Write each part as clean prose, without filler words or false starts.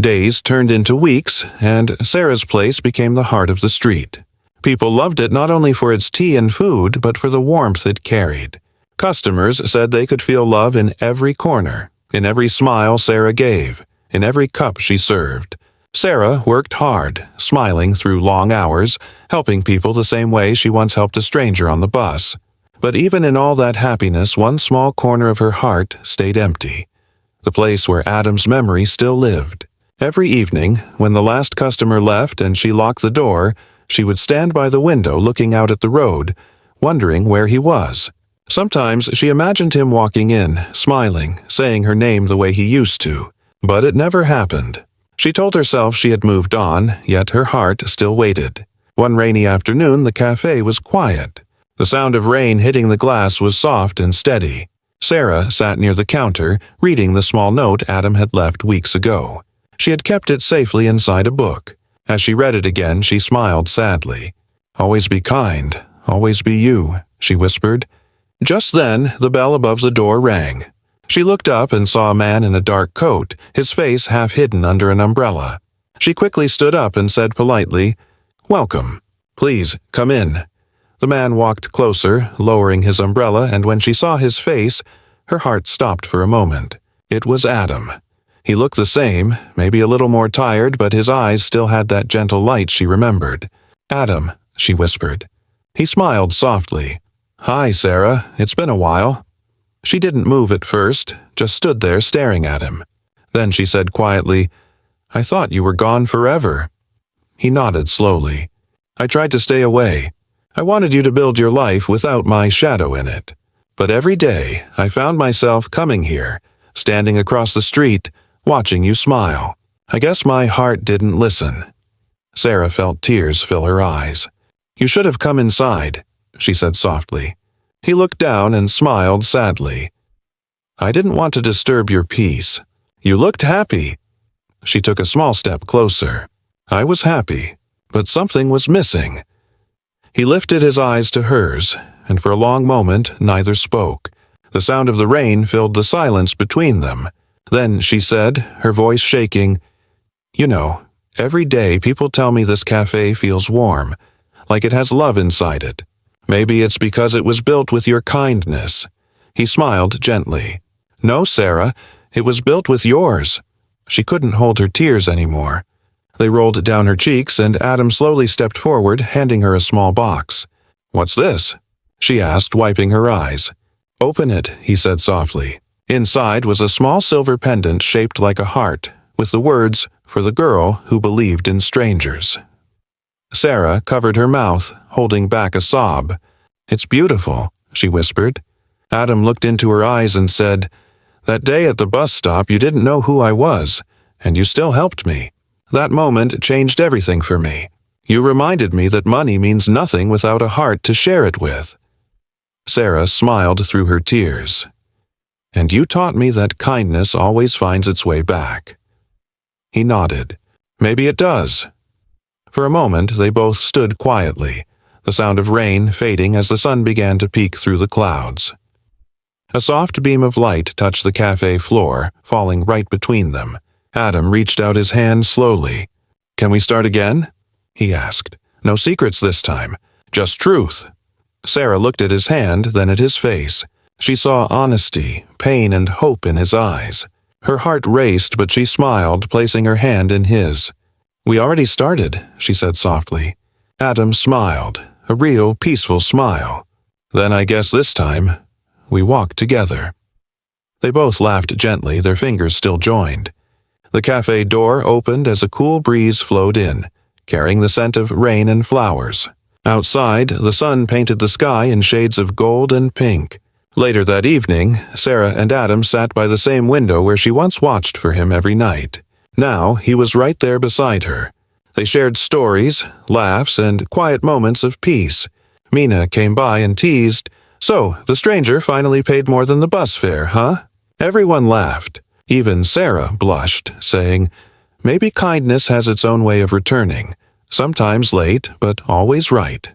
Days turned into weeks, and Sarah's place became the heart of the street. People loved it not only for its tea and food, but for the warmth it carried. Customers said they could feel love in every corner, in every smile Sarah gave, in every cup she served. Sarah worked hard, smiling through long hours, helping people the same way she once helped a stranger on the bus. But even in all that happiness, one small corner of her heart stayed empty. The place where Adam's memory still lived. Every evening, when the last customer left and she locked the door, she would stand by the window looking out at the road, wondering where he was. Sometimes she imagined him walking in, smiling, saying her name the way he used to. But it never happened. She told herself she had moved on, yet her heart still waited. One rainy afternoon, the cafe was quiet. The sound of rain hitting the glass was soft and steady. Sarah sat near the counter, reading the small note Adam had left weeks ago. She had kept it safely inside a book. As she read it again, she smiled sadly. "Always be kind, always be you," she whispered. Just then, the bell above the door rang. She looked up and saw a man in a dark coat, his face half hidden under an umbrella. She quickly stood up and said politely, "Welcome. Please, come in." The man walked closer, lowering his umbrella, and when she saw his face, her heart stopped for a moment. It was Adam. He looked the same, maybe a little more tired, but his eyes still had that gentle light she remembered. "Adam," she whispered. He smiled softly. "Hi, Sarah. It's been a while." She didn't move at first, just stood there staring at him. Then she said quietly, "I thought you were gone forever." He nodded slowly. "I tried to stay away. I wanted you to build your life without my shadow in it. But every day, I found myself coming here, standing across the street, watching you smile. I guess my heart didn't listen." Sarah felt tears fill her eyes. "You should have come inside," she said softly. He looked down and smiled sadly. "I didn't want to disturb your peace. You looked happy." She took a small step closer. "I was happy, but something was missing." He lifted his eyes to hers, and for a long moment neither spoke. The sound of the rain filled the silence between them. Then she said, her voice shaking, "You know, every day people tell me this cafe feels warm, like it has love inside it. Maybe it's because it was built with your kindness." He smiled gently. "No, Sarah, it was built with yours." She couldn't hold her tears anymore. They rolled down her cheeks, and Adam slowly stepped forward, handing her a small box. "What's this?" she asked, wiping her eyes. "Open it," he said softly. Inside was a small silver pendant shaped like a heart, with the words, "For the girl who believed in strangers." Sarah covered her mouth, holding back a sob. "It's beautiful," she whispered. Adam looked into her eyes and said, "That day at the bus stop you didn't know who I was, and you still helped me. That moment changed everything for me. You reminded me that money means nothing without a heart to share it with." Sarah smiled through her tears. "And you taught me that kindness always finds its way back." He nodded. "Maybe it does." For a moment they both stood quietly, the sound of rain fading as the sun began to peek through the clouds. A soft beam of light touched the cafe floor, falling right between them. Adam reached out his hand slowly. "Can we start again?" he asked. "No secrets this time, just truth." Sarah looked at his hand, then at his face. She saw honesty, pain, and hope in his eyes. Her heart raced, but she smiled, placing her hand in his. "We already started," she said softly. Adam smiled, a real, peaceful smile. "Then I guess this time, we walked together." They both laughed gently, their fingers still joined. The cafe door opened as a cool breeze flowed in, carrying the scent of rain and flowers. Outside, the sun painted the sky in shades of gold and pink. Later that evening, Sarah and Adam sat by the same window where she once watched for him every night. Now he was right there beside her. They shared stories, laughs, and quiet moments of peace. Mina came by and teased, "So, the stranger finally paid more than the bus fare, huh?" Everyone laughed. Even Sarah blushed, saying, "Maybe kindness has its own way of returning, sometimes late, but always right."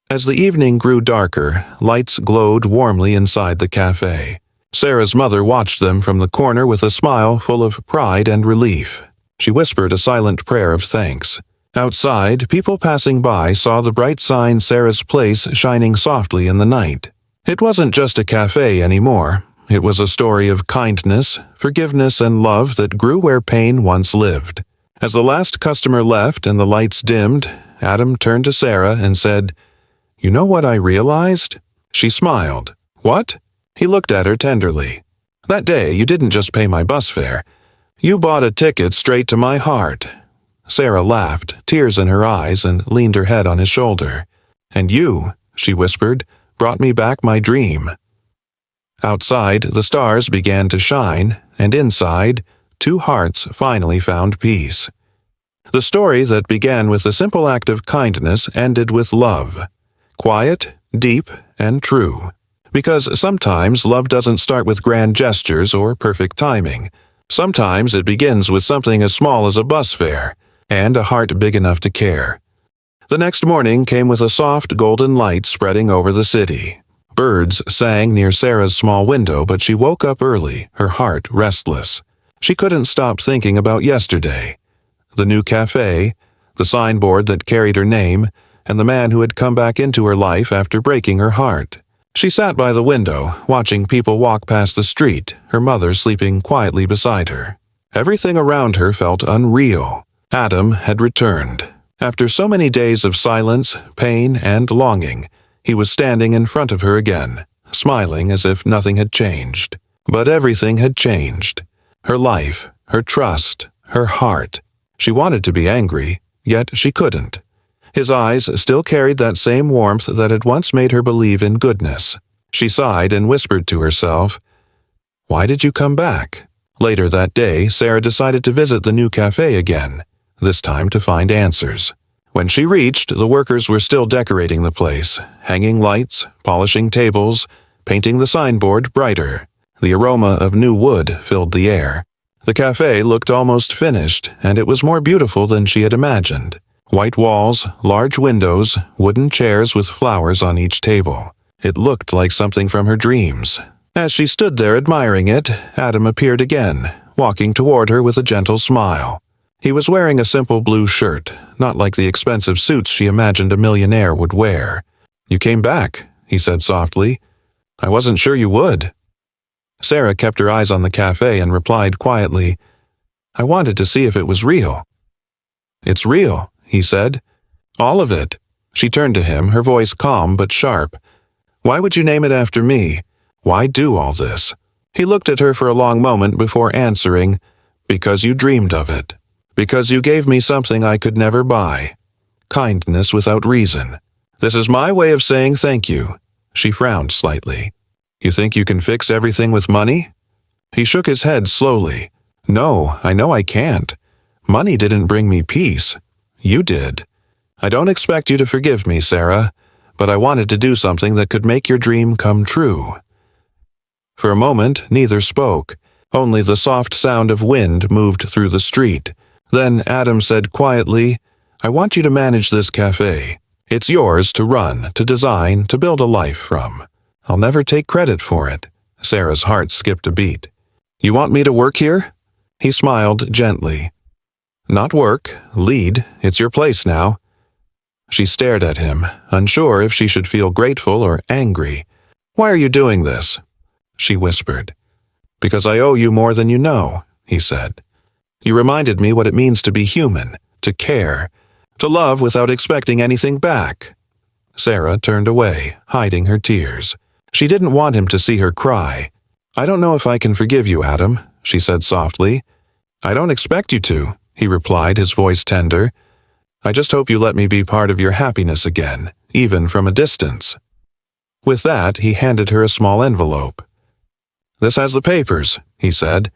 As the evening grew darker, lights glowed warmly inside the cafe. Sarah's mother watched them from the corner with a smile full of pride and relief. She whispered a silent prayer of thanks. Outside, people passing by saw the bright sign Sarah's Place shining softly in the night. It wasn't just a cafe anymore. It was a story of kindness, forgiveness, and love that grew where pain once lived. As the last customer left and the lights dimmed, Adam turned to Sarah and said, "You know what I realized?" She smiled. "What?" He looked at her tenderly. "That day, you didn't just pay my bus fare. You bought a ticket straight to my heart." Sarah laughed, tears in her eyes, and leaned her head on his shoulder. "And you," she whispered, "brought me back my dream." Outside, the stars began to shine, and inside, two hearts finally found peace. The story that began with a simple act of kindness ended with love. Quiet, deep, and true. Because sometimes love doesn't start with grand gestures or perfect timing. Sometimes it begins with something as small as a bus fare, and a heart big enough to care. The next morning came with a soft golden light spreading over the city. Birds sang near Sarah's small window, but she woke up early, her heart restless. She couldn't stop thinking about yesterday. The new cafe, the signboard that carried her name, and the man who had come back into her life after breaking her heart. She sat by the window, watching people walk past the street, her mother sleeping quietly beside her. Everything around her felt unreal. Adam had returned. After so many days of silence, pain, and longing, he was standing in front of her again, smiling as if nothing had changed. But everything had changed. Her life, her trust, her heart. She wanted to be angry, yet she couldn't. His eyes still carried that same warmth that had once made her believe in goodness. She sighed and whispered to herself, "Why did you come back?" Later that day, Sarah decided to visit the new cafe again, this time to find answers. When she reached, the workers were still decorating the place, hanging lights, polishing tables, painting the signboard brighter. The aroma of new wood filled the air. The cafe looked almost finished, and it was more beautiful than she had imagined. White walls, large windows, wooden chairs with flowers on each table. It looked like something from her dreams. As she stood there admiring it, Adam appeared again, walking toward her with a gentle smile. He was wearing a simple blue shirt, not like the expensive suits she imagined a millionaire would wear. "You came back," he said softly. "I wasn't sure you would." Sarah kept her eyes on the cafe and replied quietly, "I wanted to see if it was real." "It's real," he said. "All of it." She turned to him, her voice calm but sharp. "Why would you name it after me? Why do all this?" He looked at her for a long moment before answering, "Because you dreamed of it. Because you gave me something I could never buy. Kindness without reason. This is my way of saying thank you." She frowned slightly. "You think you can fix everything with money?" He shook his head slowly. "No, I know I can't. Money didn't bring me peace. You did. I don't expect you to forgive me, Sarah, but I wanted to do something that could make your dream come true." For a moment, neither spoke. Only the soft sound of wind moved through the street. Then Adam said quietly, "I want you to manage this cafe. It's yours to run, to design, to build a life from. I'll never take credit for it." Sarah's heart skipped a beat. "You want me to work here?" He smiled gently. "Not work, lead. It's your place now." She stared at him, unsure if she should feel grateful or angry. "Why are you doing this?" She whispered. "Because I owe you more than you know," he said. "You reminded me what it means to be human, to care, to love without expecting anything back." Sarah turned away, hiding her tears. She didn't want him to see her cry. "I don't know if I can forgive you, Adam," she said softly. "I don't expect you to," he replied, his voice tender. "I just hope you let me be part of your happiness again, even from a distance." With that, he handed her a small envelope. "This has the papers," he said.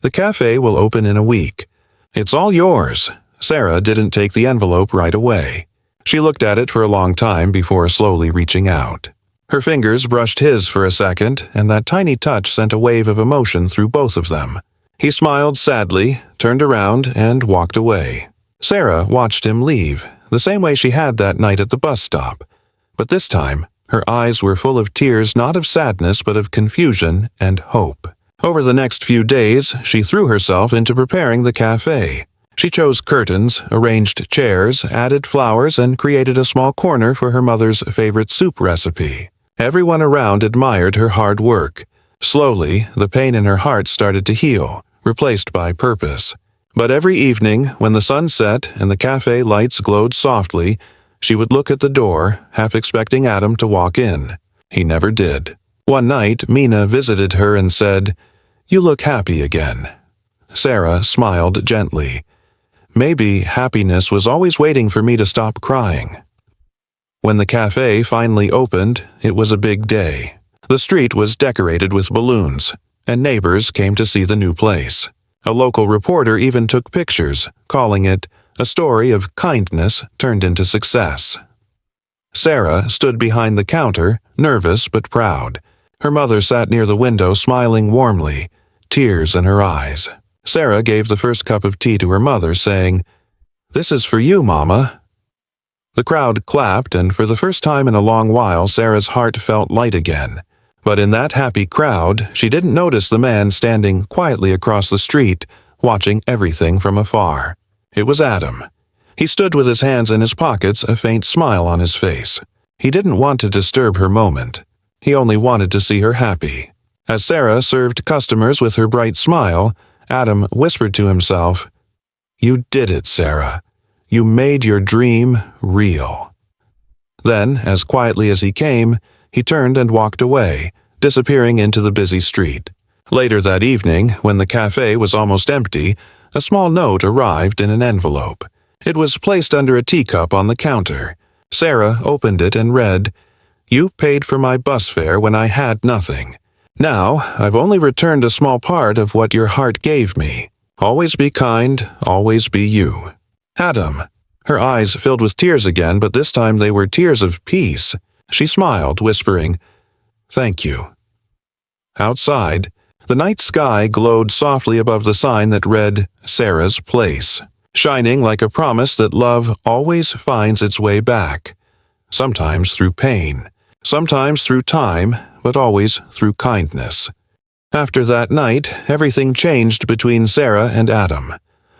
"The cafe will open in a week. It's all yours." Sarah didn't take the envelope right away. She looked at it for a long time before slowly reaching out. Her fingers brushed his for a second, and that tiny touch sent a wave of emotion through both of them. He smiled sadly, turned around, and walked away. Sarah watched him leave, the same way she had that night at the bus stop. But this time, her eyes were full of tears not of sadness but of confusion and hope. Over the next few days, she threw herself into preparing the cafe. She chose curtains, arranged chairs, added flowers, and created a small corner for her mother's favorite soup recipe. Everyone around admired her hard work. Slowly, the pain in her heart started to heal, replaced by purpose. But every evening, when the sun set and the cafe lights glowed softly, she would look at the door, half expecting Adam to walk in. He never did. One night, Mina visited her and said, "You look happy again." Sarah smiled gently. Maybe happiness was always waiting for me to stop crying. When the cafe finally opened, it was a big day. The street was decorated with balloons, and neighbors came to see the new place. A local reporter even took pictures, calling it a story of kindness turned into success. Sarah stood behind the counter, nervous but proud. Her mother sat near the window smiling warmly, tears in her eyes. Sarah gave the first cup of tea to her mother, saying, "This is for you, Mama." The crowd clapped, and for the first time in a long while, Sarah's heart felt light again. But in that happy crowd, she didn't notice the man standing quietly across the street, watching everything from afar. It was Adam. He stood with his hands in his pockets, a faint smile on his face. He didn't want to disturb her moment. He only wanted to see her happy. As Sarah served customers with her bright smile, Adam whispered to himself, "You did it, Sarah. You made your dream real." Then, as quietly as he came, he turned and walked away, disappearing into the busy street. Later that evening, when the cafe was almost empty, a small note arrived in an envelope. It was placed under a teacup on the counter. Sarah opened it and read, "You paid for my bus fare when I had nothing. Now, I've only returned a small part of what your heart gave me. Always be kind, always be you. Adam." Her eyes filled with tears again, but this time they were tears of peace. She smiled, whispering, "Thank you." Outside, the night sky glowed softly above the sign that read, "Sarah's Place," shining like a promise that love always finds its way back. Sometimes through pain, sometimes through time, but always through kindness. After that night, everything changed between Sarah and Adam.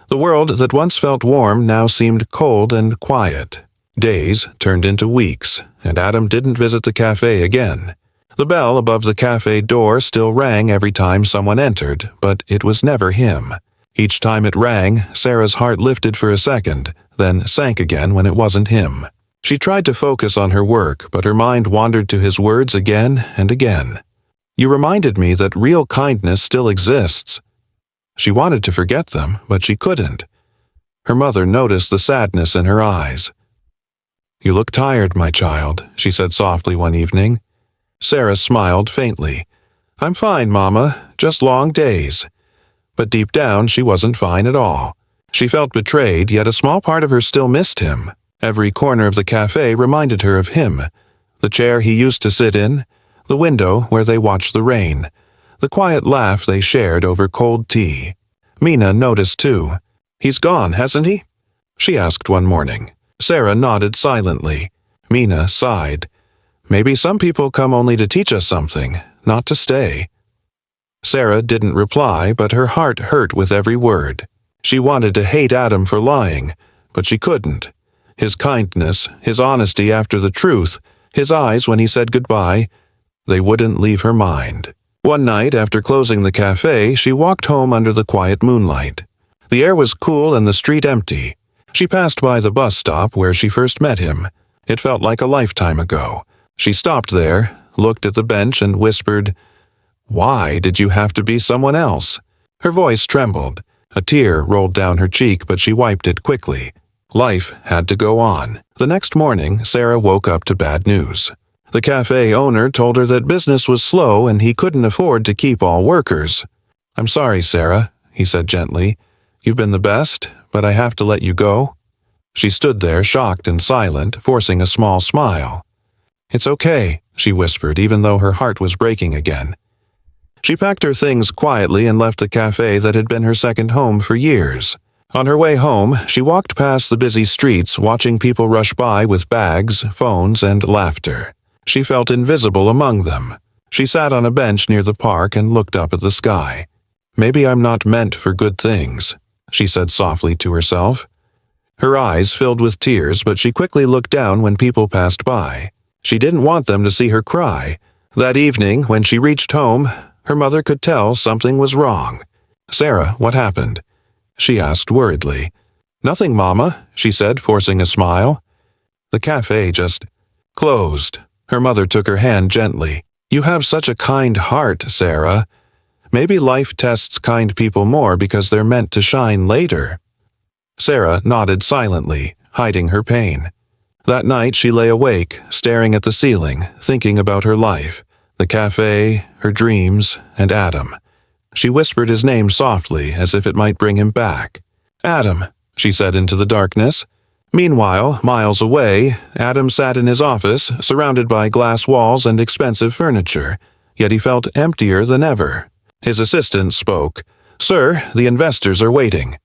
The world that once felt warm now seemed cold and quiet. Days turned into weeks, and Adam didn't visit the cafe again. The bell above the cafe door still rang every time someone entered, but it was never him. Each time it rang, Sarah's heart lifted for a second, then sank again when it wasn't him. She tried to focus on her work, but her mind wandered to his words again and again. "You reminded me that real kindness still exists." She wanted to forget them, but she couldn't. Her mother noticed the sadness in her eyes. "You look tired, my child," she said softly one evening. Sarah smiled faintly. "I'm fine, Mama, just long days." But deep down, she wasn't fine at all. She felt betrayed, yet a small part of her still missed him. Every corner of the cafe reminded her of him. The chair he used to sit in, the window where they watched the rain, the quiet laugh they shared over cold tea. Mina noticed too. "He's gone, hasn't he?" she asked one morning. Sarah nodded silently. Mina sighed. "Maybe some people come only to teach us something, not to stay." Sarah didn't reply, but her heart hurt with every word. She wanted to hate Adam for lying, but she couldn't. His kindness, his honesty after the truth, his eyes when he said goodbye, they wouldn't leave her mind. One night, after closing the cafe, she walked home under the quiet moonlight. The air was cool and the street empty. She passed by the bus stop where she first met him. It felt like a lifetime ago. She stopped there, looked at the bench and whispered, "Why did you have to be someone else?" Her voice trembled. A tear rolled down her cheek, but she wiped it quickly. Life had to go on. The next morning, Sarah woke up to bad news. The cafe owner told her that business was slow and he couldn't afford to keep all workers. "I'm sorry, Sarah," he said gently. "You've been the best, but I have to let you go." She stood there, shocked and silent, forcing a small smile. "It's okay," she whispered, even though her heart was breaking again. She packed her things quietly and left the cafe that had been her second home for years. On her way home, she walked past the busy streets, watching people rush by with bags, phones, and laughter. She felt invisible among them. She sat on a bench near the park and looked up at the sky. "Maybe I'm not meant for good things." she said softly to herself. Her eyes filled with tears, but she quickly looked down when people passed by. She didn't want them to see her cry. That evening, when she reached home, her mother could tell something was wrong. "Sarah, what happened?" she asked worriedly. "Nothing, Mama," she said, forcing a smile. "The cafe just closed." Her mother took her hand gently. "You have such a kind heart, Sarah. Maybe life tests kind people more because they're meant to shine later." Sarah nodded silently, hiding her pain. That night she lay awake, staring at the ceiling, thinking about her life, the cafe, her dreams, and Adam. She whispered his name softly, as if it might bring him back. "Adam," she said into the darkness. Meanwhile, miles away, Adam sat in his office, surrounded by glass walls and expensive furniture, yet he felt emptier than ever. His assistant spoke. "Sir, the investors are waiting."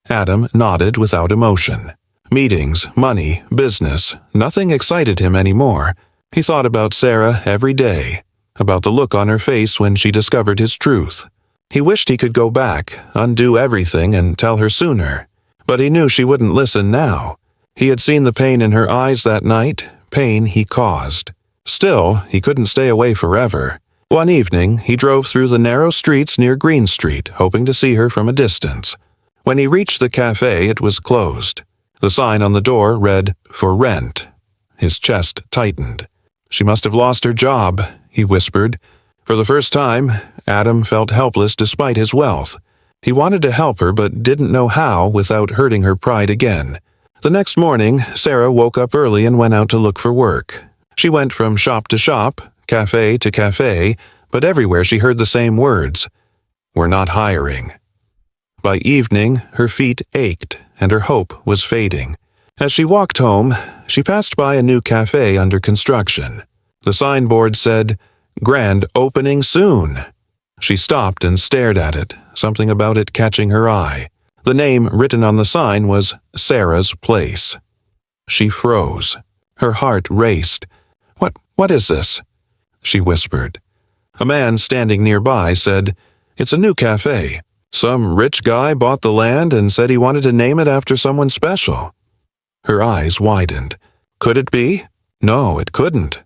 Adam nodded without emotion. Meetings, money, business, nothing excited him anymore. He thought about Sarah every day, about the look on her face when she discovered his truth. He wished he could go back, undo everything, and tell her sooner. But he knew she wouldn't listen now. He had seen the pain in her eyes that night, pain he caused. Still, he couldn't stay away forever. One evening, he drove through the narrow streets near Green Street, hoping to see her from a distance. When he reached the cafe, it was closed. The sign on the door read, "For rent." His chest tightened. "She must have lost her job," he whispered. For the first time, Adam felt helpless despite his wealth. He wanted to help her but didn't know how without hurting her pride again. The next morning, Sarah woke up early and went out to look for work. She went from shop to shop, cafe to cafe, but everywhere she heard the same words. "We're not hiring." By evening, her feet ached and her hope was fading. As she walked home, she passed by a new cafe under construction. The signboard said, "Grand opening soon." She stopped and stared at it, something about it catching her eye. The name written on the sign was Sarah's Place. She froze. Her heart raced. What is this?" she whispered. A man standing nearby said, "It's a new cafe. Some rich guy bought the land and said he wanted to name it after someone special." Her eyes widened. Could it be? No, it couldn't.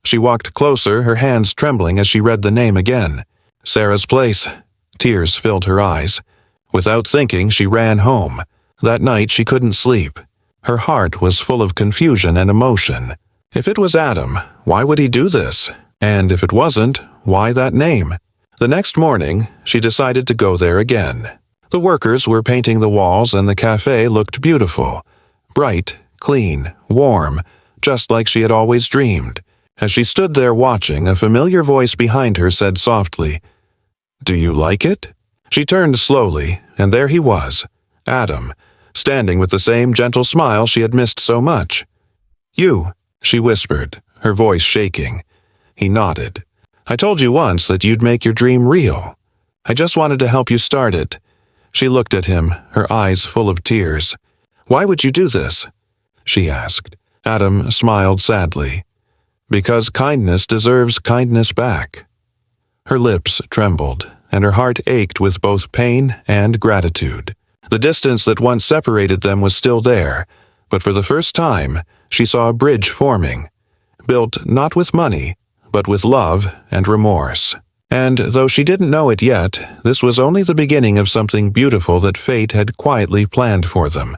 She walked closer, her hands trembling as she read the name again. Sarah's Place. Tears filled her eyes. Without thinking, she ran home. That night she couldn't sleep. Her heart was full of confusion and emotion. If it was Adam, why would he do this? And if it wasn't, why that name? The next morning, she decided to go there again. The workers were painting the walls and the cafe looked beautiful. Bright, clean, warm, just like she had always dreamed. As she stood there watching, a familiar voice behind her said softly, "Do you like it?" She turned slowly, and there he was, Adam, standing with the same gentle smile she had missed so much. "You," she whispered, her voice shaking. He nodded. "I told you once that you'd make your dream real. I just wanted to help you start it." She looked at him, her eyes full of tears. "Why would you do this?" she asked. Adam smiled sadly. "Because kindness deserves kindness back." Her lips trembled, and her heart ached with both pain and gratitude. The distance that once separated them was still there, but for the first time, she saw a bridge forming, built not with money, but with love and remorse. And though she didn't know it yet, this was only the beginning of something beautiful that fate had quietly planned for them.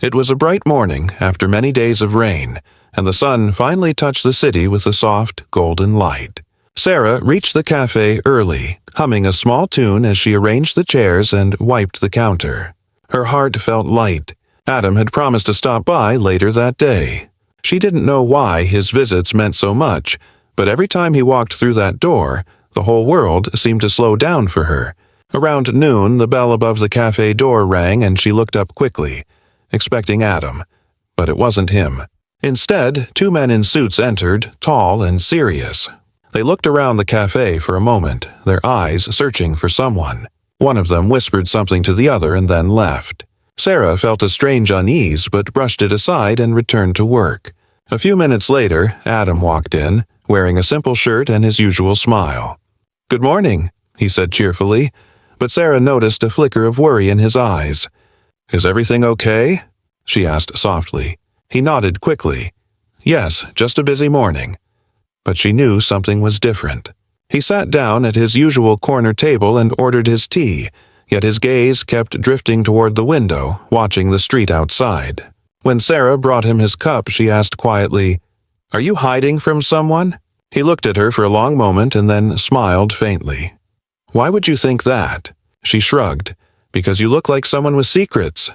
It was a bright morning after many days of rain, and the sun finally touched the city with a soft, golden light. Sarah reached the cafe early, humming a small tune as she arranged the chairs and wiped the counter. Her heart felt light. Adam had promised to stop by later that day. She didn't know why his visits meant so much, but every time he walked through that door, the whole world seemed to slow down for her. Around noon, the bell above the cafe door rang and she looked up quickly, expecting Adam. But it wasn't him. Instead, two men in suits entered, tall and serious. They looked around the cafe for a moment, their eyes searching for someone. One of them whispered something to the other and then left. Sarah felt a strange unease but brushed it aside and returned to work. A few minutes later, Adam walked in, wearing a simple shirt and his usual smile. "Good morning," he said cheerfully, but Sarah noticed a flicker of worry in his eyes. "Is everything okay?" she asked softly. He nodded quickly. "Yes, just a busy morning." But she knew something was different. He sat down at his usual corner table and ordered his tea, yet his gaze kept drifting toward the window, watching the street outside. When Sarah brought him his cup, she asked quietly, "Are you hiding from someone?" He looked at her for a long moment and then smiled faintly. "Why would you think that?" She shrugged. "Because you look like someone with secrets."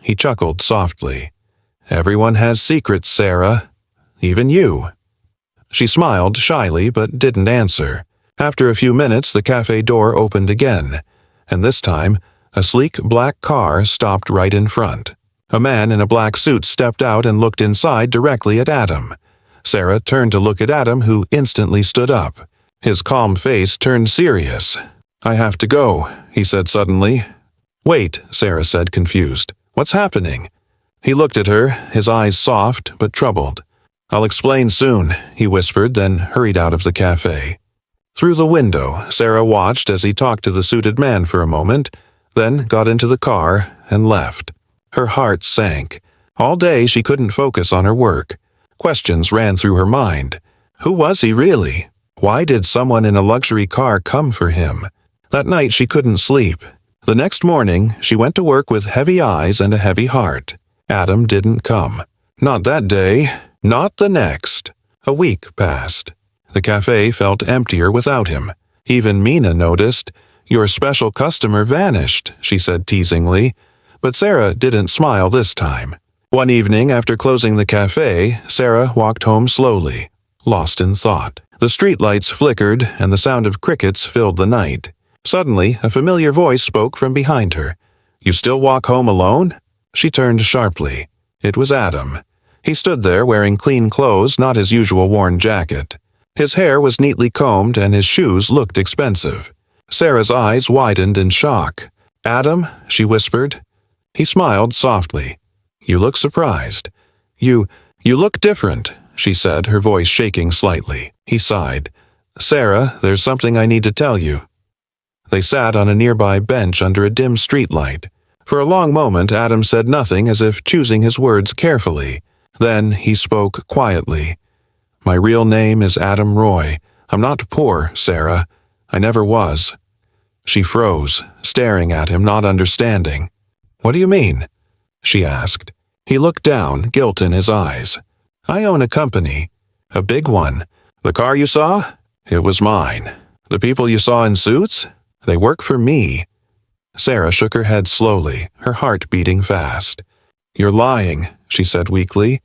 He chuckled softly. "Everyone has secrets, Sarah. Even you." She smiled shyly but didn't answer. After a few minutes, the cafe door opened again, and this time, a sleek black car stopped right in front. A man in a black suit stepped out and looked inside directly at Adam. Sarah turned to look at Adam, who instantly stood up. His calm face turned serious. "I have to go," he said suddenly. "Wait," Sarah said, confused. "What's happening?" He looked at her, his eyes soft but troubled. "I'll explain soon," he whispered, then hurried out of the cafe. Through the window, Sarah watched as he talked to the suited man for a moment, then got into the car and left. Her heart sank. All day she couldn't focus on her work. Questions ran through her mind. Who was he really? Why did someone in a luxury car come for him? That night she couldn't sleep. The next morning, she went to work with heavy eyes and a heavy heart. Adam didn't come. Not that day. Not the next. A week passed. The cafe felt emptier without him. Even Mina noticed. "Your special customer vanished," she said teasingly. But Sarah didn't smile this time. One evening, after closing the cafe, Sarah walked home slowly, lost in thought. The streetlights flickered, and the sound of crickets filled the night. Suddenly, a familiar voice spoke from behind her. "You still walk home alone?" She turned sharply. It was Adam. He stood there wearing clean clothes, not his usual worn jacket. His hair was neatly combed, and his shoes looked expensive. Sarah's eyes widened in shock. "Adam?" she whispered. He smiled softly. "You look surprised." You look different," she said, her voice shaking slightly. He sighed. "Sarah, there's something I need to tell you." They sat on a nearby bench under a dim streetlight. For a long moment, Adam said nothing, as if choosing his words carefully. Then he spoke quietly. "My real name is Adam Roy. I'm not poor, Sarah. I never was." She froze, staring at him, not understanding. "What do you mean?" she asked. He looked down, guilt in his eyes. "I own a company. A big one. The car you saw? It was mine. The people you saw in suits? They work for me." Sarah shook her head slowly, her heart beating fast. "You're lying," she said weakly.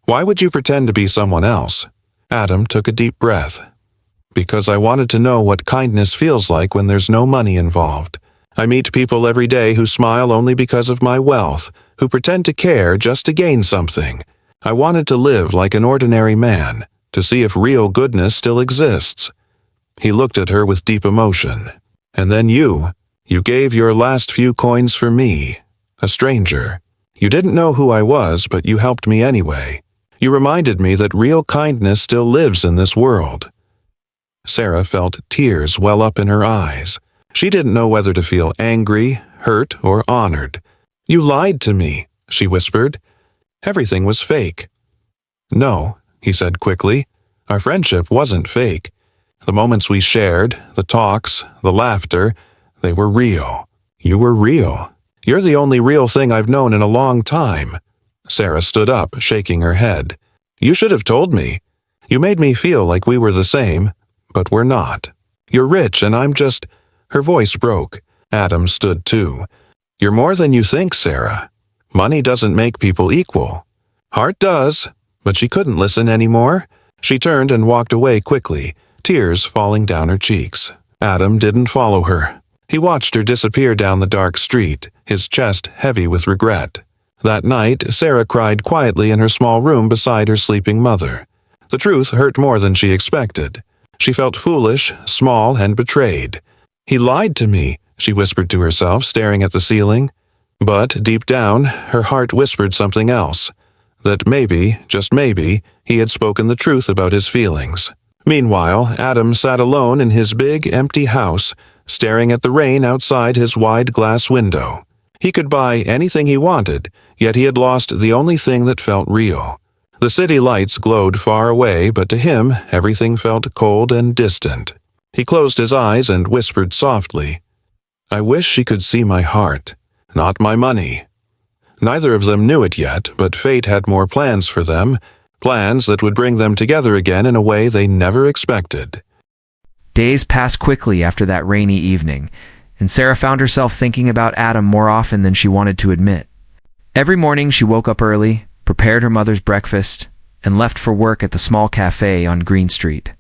"Why would you pretend to be someone else?" Adam took a deep breath. "Because I wanted to know what kindness feels like when there's no money involved. I meet people every day who smile only because of my wealth, who pretend to care just to gain something. I wanted to live like an ordinary man, to see if real goodness still exists." He looked at her with deep emotion. "And then you gave your last few coins for me, a stranger. You didn't know who I was, but you helped me anyway. You reminded me that real kindness still lives in this world." Sarah felt tears well up in her eyes. She didn't know whether to feel angry, hurt, or honored. "You lied to me," she whispered. "Everything was fake." "No," he said quickly. "Our friendship wasn't fake. The moments we shared, the talks, the laughter, they were real. You were real. You're the only real thing I've known in a long time." Sarah stood up, shaking her head. "You should have told me. You made me feel like we were the same, but we're not. You're rich and I'm just—" Her voice broke. Adam stood too. "You're more than you think, Sarah. Money doesn't make people equal. Heart does." But she couldn't listen anymore. She turned and walked away quickly, tears falling down her cheeks. Adam didn't follow her. He watched her disappear down the dark street, his chest heavy with regret. That night, Sarah cried quietly in her small room beside her sleeping mother. The truth hurt more than she expected. She felt foolish, small, and betrayed. "He lied to me," she whispered to herself, staring at the ceiling. But deep down, her heart whispered something else. That maybe, just maybe, he had spoken the truth about his feelings. Meanwhile, Adam sat alone in his big, empty house, staring at the rain outside his wide glass window. He could buy anything he wanted, yet he had lost the only thing that felt real. The city lights glowed far away, but to him, everything felt cold and distant. He closed his eyes and whispered softly, "I wish she could see my heart, not my money." Neither of them knew it yet, but fate had more plans for them, plans that would bring them together again in a way they never expected. Days passed quickly after that rainy evening, and Sarah found herself thinking about Adam more often than she wanted to admit. Every morning she woke up early, prepared her mother's breakfast, and left for work at the small cafe on Green Street.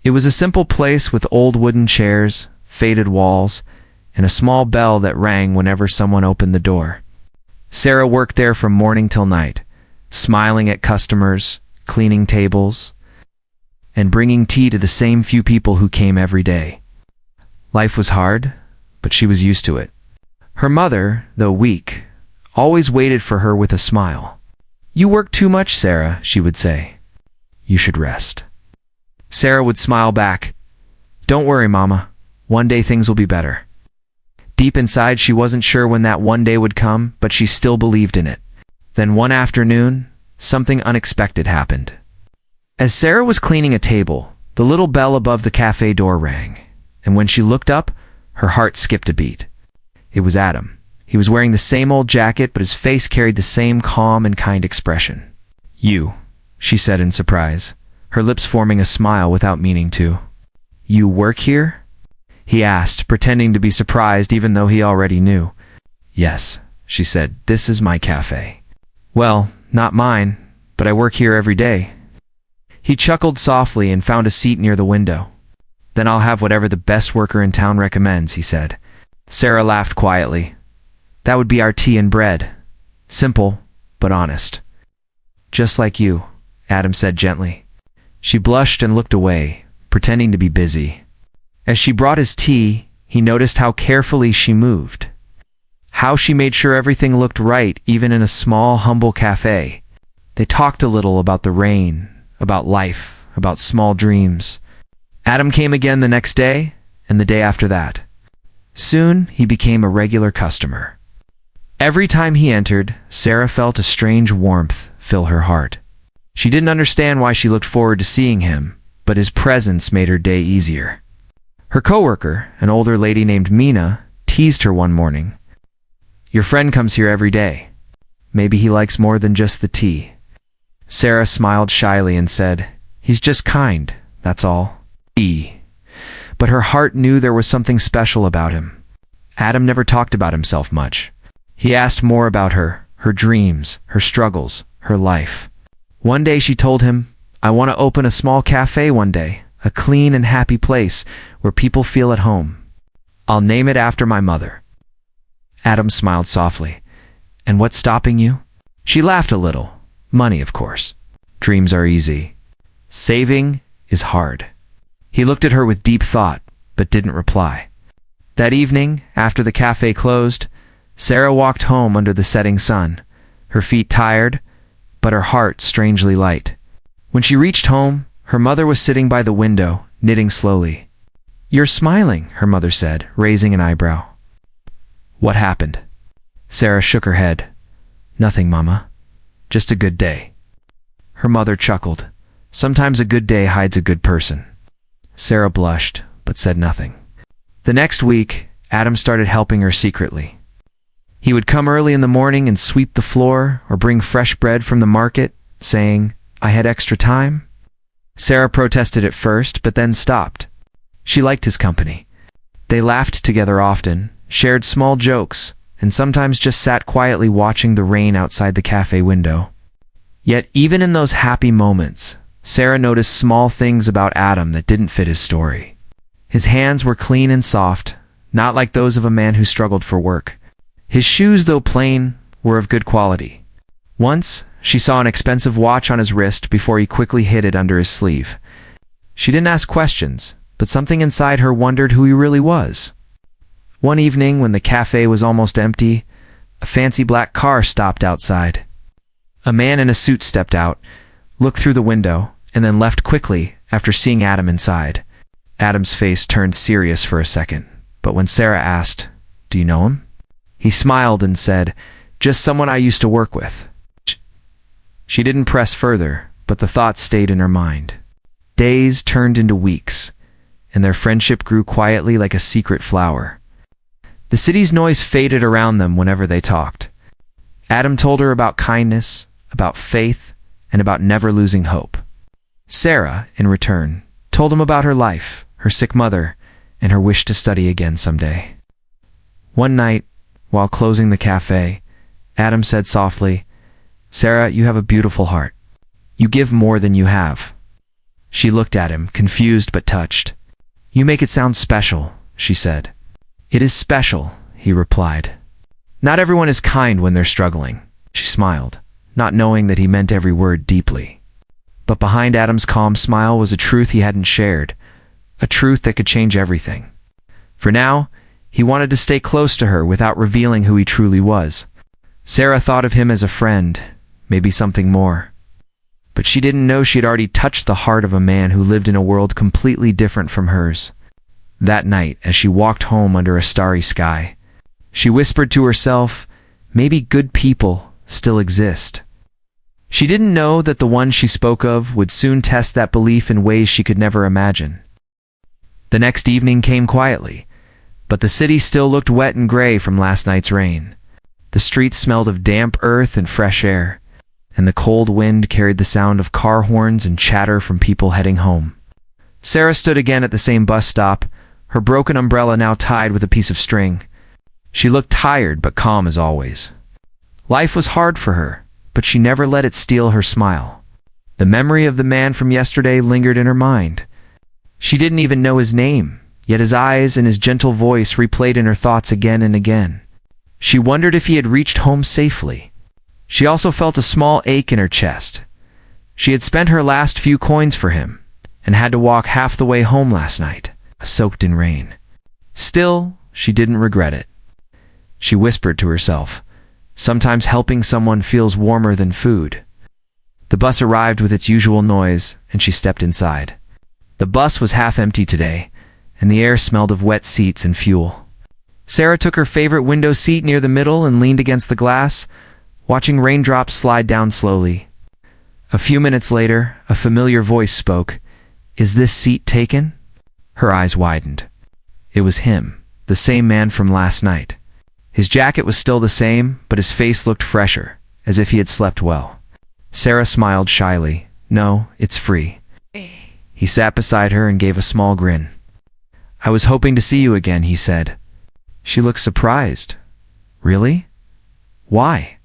It was a simple place with old wooden chairs, faded walls, and a small bell that rang whenever someone opened the door. Sarah worked there from morning till night, smiling at customers, cleaning tables, and bringing tea to the same few people who came every day. Life was hard, but she was used to it. Her mother, though weak, always waited for her with a smile. "You work too much, Sarah," she would say. "You should rest." Sarah would smile back, "Don't worry, Mama. One day things will be better." Deep inside, she wasn't sure when that one day would come, but she still believed in it. Then one afternoon, something unexpected happened. As Sarah was cleaning a table, the little bell above the cafe door rang, and when she looked up, her heart skipped a beat. It was Adam. He was wearing the same old jacket, but his face carried the same calm and kind expression. "You," she said in surprise, her lips forming a smile without meaning to. "You work here?" he asked, pretending to be surprised even though he already knew. "Yes," she said, "this is my cafe." "Well, not mine, but I work here every day." He chuckled softly and found a seat near the window. "Then I'll have whatever the best worker in town recommends," he said. Sarah laughed quietly. "That would be our tea and bread. Simple, but honest." "Just like you," Adam said gently. She blushed and looked away, pretending to be busy. As she brought his tea, he noticed how carefully she moved. How she made sure everything looked right, even in a small, humble cafe. They talked a little about the rain, about life, about small dreams. Adam came again the next day, and the day after that. Soon, he became a regular customer. Every time he entered, Sarah felt a strange warmth fill her heart. She didn't understand why she looked forward to seeing him, but his presence made her day easier. Her coworker, an older lady named Mina, teased her one morning. "Your friend comes here every day. Maybe he likes more than just the tea." Sarah smiled shyly and said, "He's just kind, that's all." But her heart knew there was something special about him. Adam never talked about himself much. He asked more about her dreams, her struggles, her life. One day she told him, "I want to open a small cafe one day, a clean and happy place where people feel at home. I'll name it after my mother." Adam smiled softly. "And what's stopping you?" She laughed a little. "Money, of course. Dreams are easy. Saving is hard." He looked at her with deep thought, but didn't reply. That evening, after the cafe closed, Sarah walked home under the setting sun, her feet tired, but her heart strangely light. When she reached home, her mother was sitting by the window, knitting slowly. "You're smiling," her mother said, raising an eyebrow. "What happened?" Sarah shook her head. "Nothing, Mama. Just a good day." Her mother chuckled. "Sometimes a good day hides a good person." Sarah blushed, but said nothing. The next week, Adam started helping her secretly. He would come early in the morning and sweep the floor or bring fresh bread from the market, saying, "I had extra time." Sarah protested at first, but then stopped. She liked his company. They laughed together often, shared small jokes, and sometimes just sat quietly watching the rain outside the cafe window. Yet even in those happy moments, Sarah noticed small things about Adam that didn't fit his story. His hands were clean and soft, not like those of a man who struggled for work. His shoes, though plain, were of good quality. Once, she saw an expensive watch on his wrist before he quickly hid it under his sleeve. She didn't ask questions, but something inside her wondered who he really was. One evening, when the cafe was almost empty, a fancy black car stopped outside. A man in a suit stepped out, looked through the window, and then left quickly after seeing Adam inside. Adam's face turned serious for a second, but when Sarah asked, "Do you know him?" he smiled and said, "Just someone I used to work with." She didn't press further, but the thought stayed in her mind. Days turned into weeks, and their friendship grew quietly like a secret flower. The city's noise faded around them whenever they talked. Adam told her about kindness, about faith, and about never losing hope. Sarah, in return, told him about her life, her sick mother, and her wish to study again someday. One night, while closing the cafe, Adam said softly, "Sarah, you have a beautiful heart. You give more than you have." She looked at him, confused but touched. "You make it sound special," she said. "It is special," he replied. "Not everyone is kind when they're struggling," she smiled, not knowing that he meant every word deeply. But behind Adam's calm smile was a truth he hadn't shared, a truth that could change everything. For now, he wanted to stay close to her without revealing who he truly was. Sarah thought of him as a friend, maybe something more. But she didn't know she had already touched the heart of a man who lived in a world completely different from hers. That night, as she walked home under a starry sky, she whispered to herself, maybe good people still exist. She didn't know that the one she spoke of would soon test that belief in ways she could never imagine. The next evening came quietly, but the city still looked wet and gray from last night's rain. The streets smelled of damp earth and fresh air, and the cold wind carried the sound of car horns and chatter from people heading home. Sarah stood again at the same bus stop, her broken umbrella now tied with a piece of string. She looked tired but calm as always. Life was hard for her, but she never let it steal her smile. The memory of the man from yesterday lingered in her mind. She didn't even know his name, yet his eyes and his gentle voice replayed in her thoughts again and again. She wondered if he had reached home safely. She also felt a small ache in her chest. She had spent her last few coins for him, and had to walk half the way home last night, soaked in rain. Still, she didn't regret it. She whispered to herself, "Sometimes helping someone feels warmer than food." The bus arrived with its usual noise, and she stepped inside. The bus was half empty today, and the air smelled of wet seats and fuel. Sarah took her favorite window seat near the middle and leaned against the glass, watching raindrops slide down slowly. A few minutes later, a familiar voice spoke. "Is this seat taken?" Her eyes widened. It was him, the same man from last night. His jacket was still the same, but his face looked fresher, as if he had slept well. Sarah smiled shyly. "No, it's free." He sat beside her and gave a small grin. "I was hoping to see you again," he said. She looked surprised. "Really? Why?"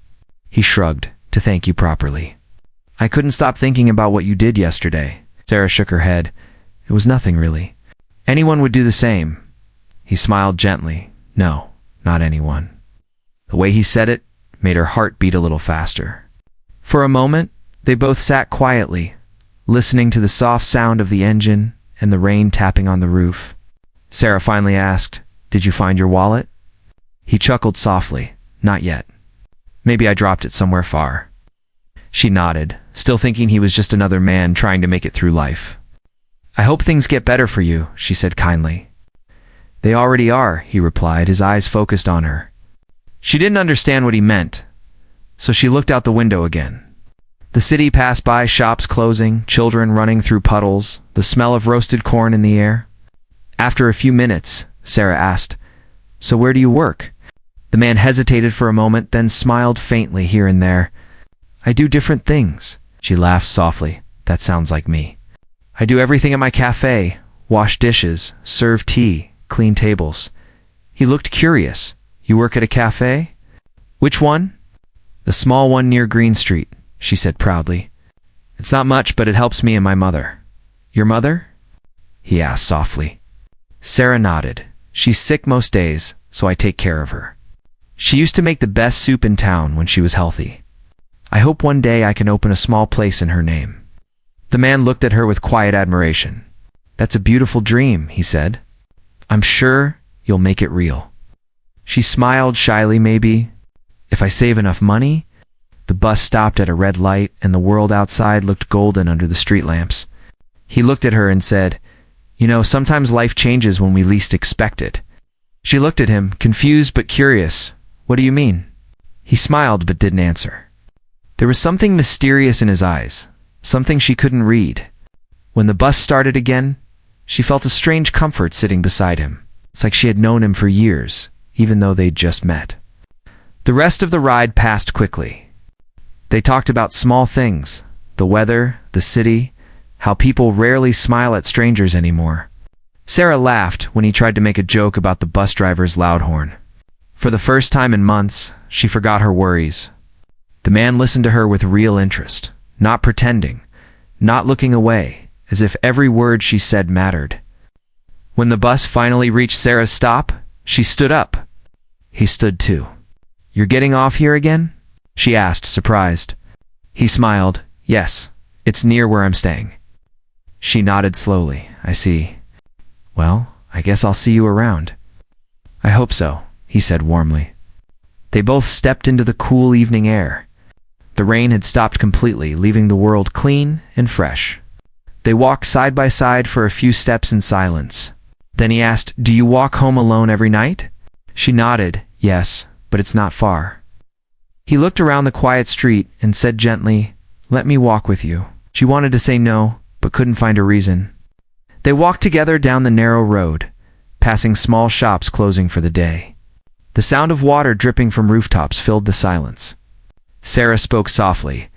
He shrugged, "To thank you properly." "I couldn't stop thinking about what you did yesterday." Sarah shook her head. "It was nothing, really. Anyone would do the same." He smiled gently. "No, not anyone." The way he said it made her heart beat a little faster. For a moment, they both sat quietly, listening to the soft sound of the engine and the rain tapping on the roof. Sarah finally asked, "Did you find your wallet?" He chuckled softly. "Not yet. Maybe I dropped it somewhere far." She nodded, still thinking he was just another man trying to make it through life. "I hope things get better for you," she said kindly. "They already are," he replied, his eyes focused on her. She didn't understand what he meant, so she looked out the window again. The city passed by, shops closing, children running through puddles, the smell of roasted corn in the air. After a few minutes, Sarah asked, "So where do you work?" The man hesitated for a moment, then smiled faintly here and there. "I do different things." She laughed softly. "That sounds like me. I do everything at my cafe, wash dishes, serve tea, clean tables." He looked curious. "You work at a cafe?" "Which one?" "The small one near Green Street," she said proudly. "It's not much, but it helps me and my mother." "Your mother?" he asked softly. Sarah nodded. "She's sick most days, so I take care of her. She used to make the best soup in town when she was healthy. I hope one day I can open a small place in her name." The man looked at her with quiet admiration. "That's a beautiful dream," he said. "I'm sure you'll make it real." She smiled shyly. "Maybe, if I save enough money." The bus stopped at a red light, and the world outside looked golden under the street lamps. He looked at her and said, You know, sometimes life changes when we least expect it. She looked at him, confused but curious. What do you mean? He smiled but didn't answer. There was something mysterious in his eyes, something she couldn't read. When the bus started again, she felt a strange comfort sitting beside him. It's like she had known him for years, even though they'd just met. The rest of the ride passed quickly. They talked about small things, the weather, the city, how people rarely smile at strangers anymore. Sarah laughed when he tried to make a joke about the bus driver's loud horn. For the first time in months, she forgot her worries. The man listened to her with real interest, not pretending, not looking away, as if every word she said mattered. When the bus finally reached Sarah's stop, she stood up. He stood too. You're getting off here again? She asked, surprised. He smiled. Yes, it's near where I'm staying. She nodded slowly. I see. Well, I guess I'll see you around. I hope so, he said warmly. They both stepped into the cool evening air. The rain had stopped completely, leaving the world clean and fresh. They walked side by side for a few steps in silence. Then he asked, Do you walk home alone every night? She nodded, yes, but it's not far. He looked around the quiet street and said gently, Let me walk with you. She wanted to say no, but couldn't find a reason. They walked together down the narrow road, passing small shops closing for the day. The sound of water dripping from rooftops filled the silence. Sarah spoke softly.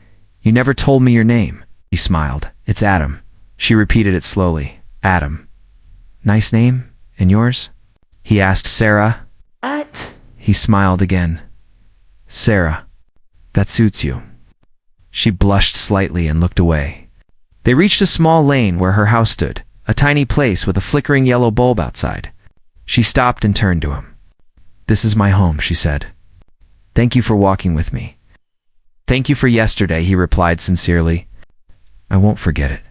You never told me your name. He smiled. It's Adam. She repeated it slowly. Adam. Nice name. And yours? He asked Sarah. What? He smiled again. Sarah. That suits you. She blushed slightly and looked away. They reached a small lane where her house stood, a tiny place with a flickering yellow bulb outside. She stopped and turned to him. This is my home, she said. Thank you for walking with me. Thank you for yesterday, he replied sincerely. I won't forget it.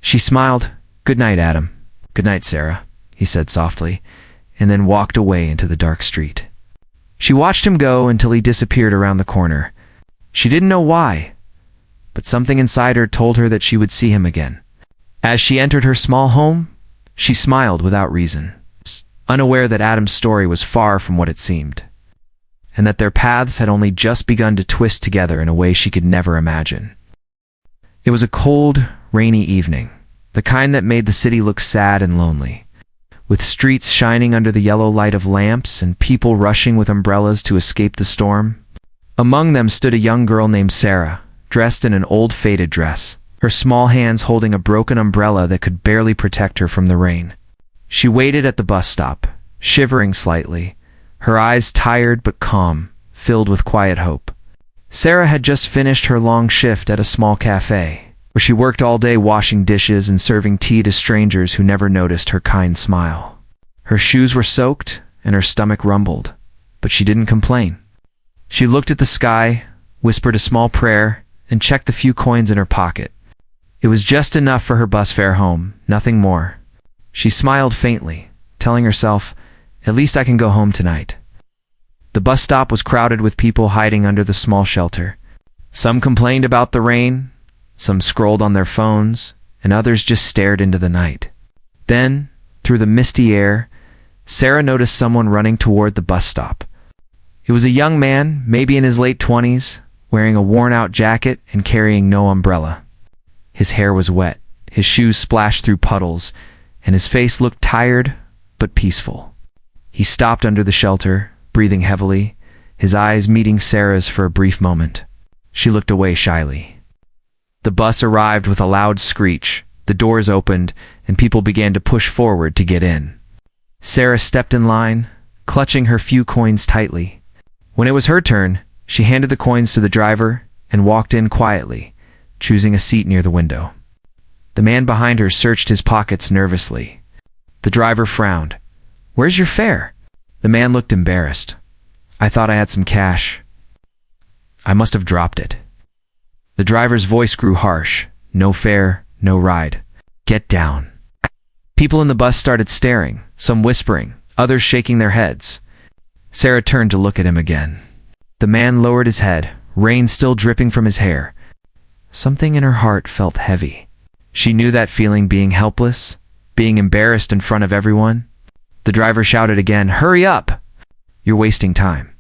She smiled. Good night, Adam. Good night, Sarah, he said softly, and then walked away into the dark street. She watched him go until he disappeared around the corner. She didn't know why, but something inside her told her that she would see him again. As she entered her small home, she smiled without reason, unaware that Adam's story was far from what it seemed, and that their paths had only just begun to twist together in a way she could never imagine. It was a cold, rainy evening, the kind that made the city look sad and lonely, with streets shining under the yellow light of lamps and people rushing with umbrellas to escape the storm. Among them stood a young girl named Sarah, dressed in an old faded dress, her small hands holding a broken umbrella that could barely protect her from the rain. She waited at the bus stop, shivering slightly, her eyes tired but calm, filled with quiet hope. Sarah had just finished her long shift at a small cafe, where she worked all day washing dishes and serving tea to strangers who never noticed her kind smile. Her shoes were soaked and her stomach rumbled, but she didn't complain. She looked at the sky, whispered a small prayer, and checked the few coins in her pocket. It was just enough for her bus fare home, nothing more. She smiled faintly, telling herself, at least I can go home tonight. The bus stop was crowded with people hiding under the small shelter. Some complained about the rain, some scrolled on their phones, and others just stared into the night. Then, through the misty air, Sarah noticed someone running toward the bus stop. It was a young man, maybe in his late 20s, wearing a worn-out jacket and carrying no umbrella. His hair was wet, his shoes splashed through puddles, and his face looked tired but peaceful. He stopped under the shelter, breathing heavily, his eyes meeting Sarah's for a brief moment. She looked away shyly. The bus arrived with a loud screech, the doors opened, and people began to push forward to get in. Sarah stepped in line, clutching her few coins tightly. When it was her turn, she handed the coins to the driver and walked in quietly, choosing a seat near the window. The man behind her searched his pockets nervously. The driver frowned. Where's your fare? The man looked embarrassed. I thought I had some cash. I must have dropped it. The driver's voice grew harsh. No fare, no ride. Get down. People in the bus started staring, some whispering, others shaking their heads. Sarah turned to look at him again. The man lowered his head, rain still dripping from his hair. Something in her heart felt heavy. She knew that feeling, being helpless, being embarrassed in front of everyone. The driver shouted again, "Hurry up! You're wasting time."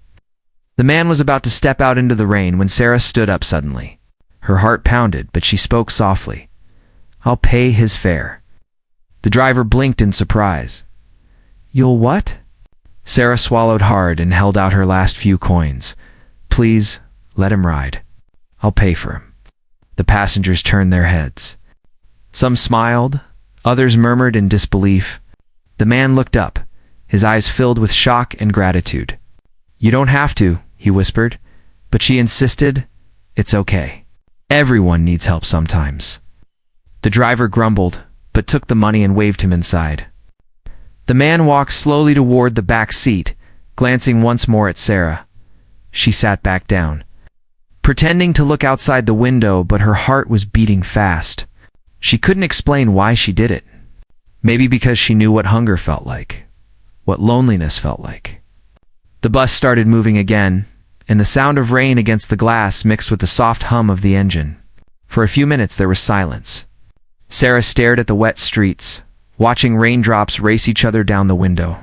The man was about to step out into the rain when Sarah stood up suddenly. Her heart pounded, but she spoke softly. "I'll pay his fare." The driver blinked in surprise. "You'll what?" Sarah swallowed hard and held out her last few coins. "Please, let him ride. I'll pay for him." The passengers turned their heads. Some smiled, others murmured in disbelief. The man looked up, his eyes filled with shock and gratitude. "You don't have to," he whispered, but she insisted, "It's okay. Everyone needs help sometimes." The driver grumbled, but took the money and waved him inside. The man walked slowly toward the back seat, glancing once more at Sarah. She sat back down, pretending to look outside the window, but her heart was beating fast. She couldn't explain why she did it. Maybe because she knew what hunger felt like, what loneliness felt like. The bus started moving again, and the sound of rain against the glass mixed with the soft hum of the engine. For a few minutes there was silence. Sarah stared at the wet streets, watching raindrops race each other down the window.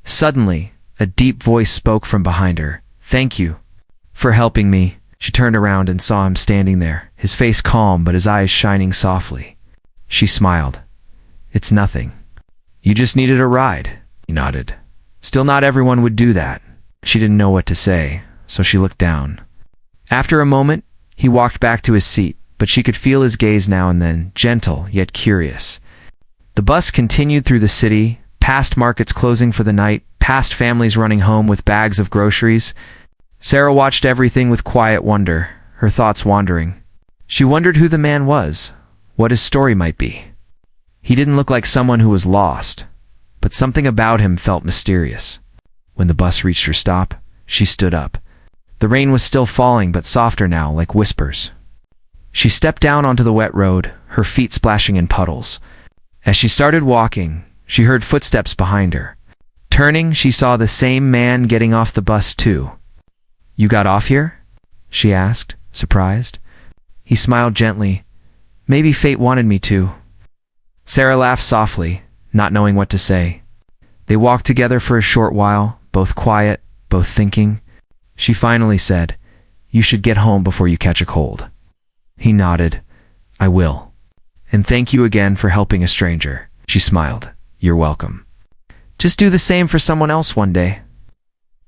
Suddenly, a deep voice spoke from behind her. "Thank you for helping me." She turned around and saw him standing there, his face calm but his eyes shining softly. She smiled. "It's nothing. You just needed a ride." He nodded. Still, not everyone would do that. She didn't know what to say, so she looked down. After a moment, he walked back to his seat, but she could feel his gaze now and then, gentle yet curious. The bus continued through the city, past markets closing for the night, past families running home with bags of groceries. Sarah watched everything with quiet wonder, her thoughts wandering. She wondered who the man was, what his story might be. He didn't look like someone who was lost, but something about him felt mysterious. When the bus reached her stop, she stood up. The rain was still falling, but softer now, like whispers. She stepped down onto the wet road, her feet splashing in puddles. As she started walking, she heard footsteps behind her. Turning, she saw the same man getting off the bus too. "You got off here?" she asked, surprised. He smiled gently. "Maybe fate wanted me to." Sarah laughed softly, not knowing what to say. They walked together for a short while, both quiet, both thinking. She finally said, "You should get home before you catch a cold." He nodded. "I will. And thank you again for helping a stranger." She smiled. "You're welcome. Just do the same for someone else one day."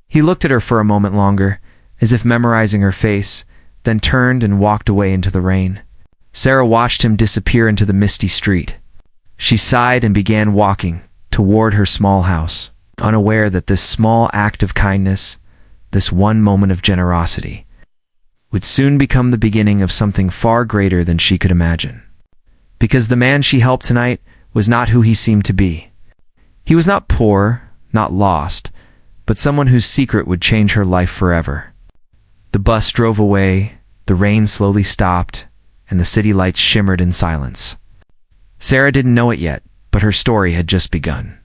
He looked at her for a moment longer, as if memorizing her face, then turned and walked away into the rain. Sarah watched him disappear into the misty street. She sighed and began walking toward her small house, unaware that this small act of kindness, this one moment of generosity, would soon become the beginning of something far greater than she could imagine. Because the man she helped tonight was not who he seemed to be. He was not poor, not lost, but someone whose secret would change her life forever. The bus drove away, the rain slowly stopped, and the city lights shimmered in silence. Sarah didn't know it yet, but her story had just begun.